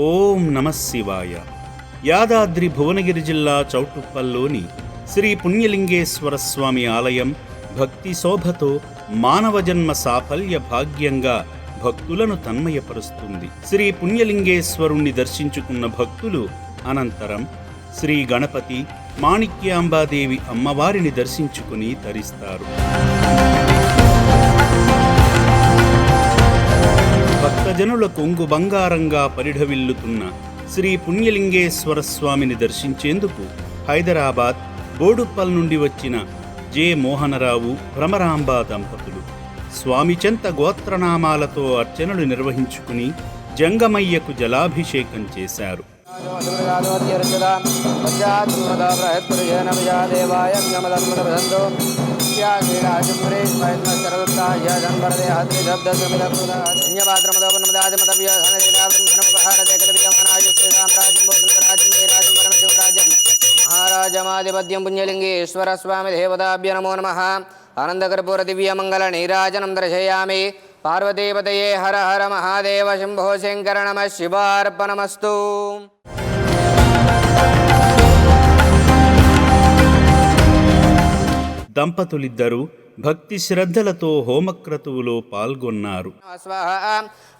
ఓం నమః శివాయ. యాదాద్రి భువనగిరి జిల్లా చౌటుప్పల్లోని శ్రీ పుణ్యలింగేశ్వర స్వామి ఆలయం భక్తి శోభతో మానవ జన్మ సాఫల్య భాగ్యంగా భక్తులను తన్మయపరుస్తుంది. శ్రీ పుణ్యలింగేశ్వరుణ్ణి దర్శించుకున్న భక్తులు అనంతరం శ్రీ గణపతి, మాణిక్యాంబాదేవి అమ్మవారిని దర్శించుకుని తరిస్తారు. భక్తజనుల కొంగు బంగారంగా పరిఢవిల్లుతున్న శ్రీ పుణ్యలింగేశ్వర స్వామిని దర్శించేందుకు హైదరాబాద్ బోడుప్పల్ నుండి వచ్చిన జె మోహనరావు, భ్రమరాంబ దంపతులు స్వామి చెంత గోత్రనామాలతో అర్చనలు నిర్వహించుకుని జంగమయ్యకు జలాభిషేకం చేశారు. మహారాజమాధిపత్యం పుణ్యలింగేశ్వర స్వామి దేవతాభ్య నమో నమః. ఆనందకర్పూర దివ్యమంగళ నీరాజనం దర్శయామి. పార్వతీపతయే హర హర మహాదేవ శంభో శంకర నమః శివార్పణమస్తు. దంపతులిద్దరూ భక్తి శ్రద్ధలతో హోమక్రతువులో పాల్గొన్నారు.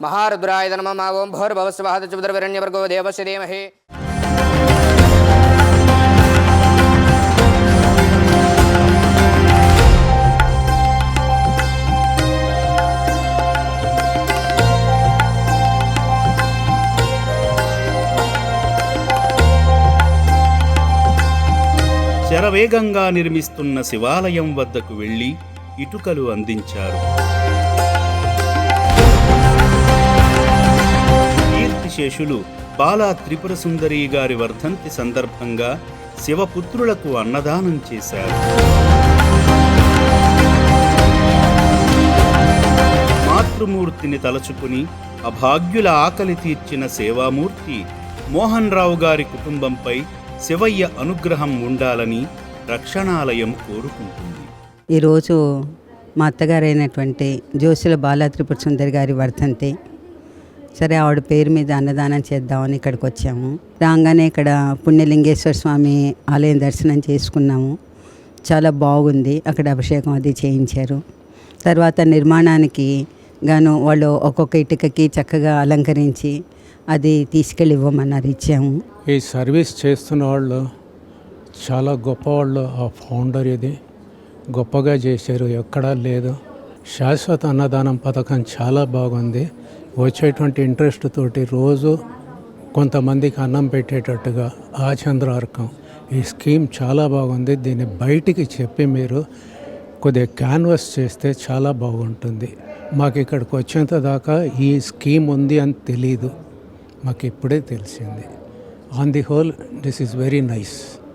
మహారుద్రాయ నమః. ఓం భూర్భువః స్వః చతుర్వరేణ్యవర్గో దేవస్య ధీమహి. శరవేగంగా నిర్మిస్తున్న శివాలయం వద్దకు వెళ్లి ఇటుకలు అందించారు. కీర్తిశేషులు బాలా త్రిపుర సుందరి గారి వర్ధంతి సందర్భంగా శివపుత్రులకు అన్నదానం చేశారు. మాతృమూర్తిని తలచుకుని అభాగ్యుల ఆకలి తీర్చిన సేవామూర్తి మోహన్ రావు గారి కుటుంబంపై శివయ్య అనుగ్రహం ఉండాలని రక్షణాలయం కోరుకుంటుంది. ఈరోజు మా అత్తగారైనటువంటి జోషుల బాలా త్రిపుర సుందరి గారి వర్ధంతి. సరే, ఆవిడ పేరు మీద అన్నదానం చేద్దామని ఇక్కడికి వచ్చాము. రాగానే ఇక్కడ పుణ్యలింగేశ్వర స్వామి ఆలయం దర్శనం చేసుకున్నాము. చాలా బాగుంది. అక్కడ అభిషేకం అది చేయించారు. తర్వాత నిర్మాణానికి గాను వాళ్ళు ఒక్కొక్క ఇటుకకి చక్కగా అలంకరించి అది తీసుకెళ్ళి ఇవ్వమన్నారు, ఇచ్చాము. ఈ సర్వీస్ చేస్తున్న వాళ్ళు చాలా గొప్పవాళ్ళు. ఆ ఫౌండర్ ఇది గొప్పగా చేశారు, ఎక్కడా లేదు. శాశ్వత అన్నదానం పథకం చాలా బాగుంది. వచ్చేటువంటి ఇంట్రెస్ట్ తోటి రోజు కొంతమందికి అన్నం పెట్టేటట్టుగా ఆచంద్రార్కం ఈ స్కీమ్ చాలా బాగుంది. దీన్ని బయటికి చెప్పి మీరు కొద్దిగా క్యాన్వాస్ చేస్తే చాలా బాగుంటుంది. మాకు ఇక్కడికి వచ్చేంత దాకా ఈ స్కీమ్ ఉంది అని తెలీదు, మాకు ఇప్పుడే తెలిసింది. On the whole this is very nice.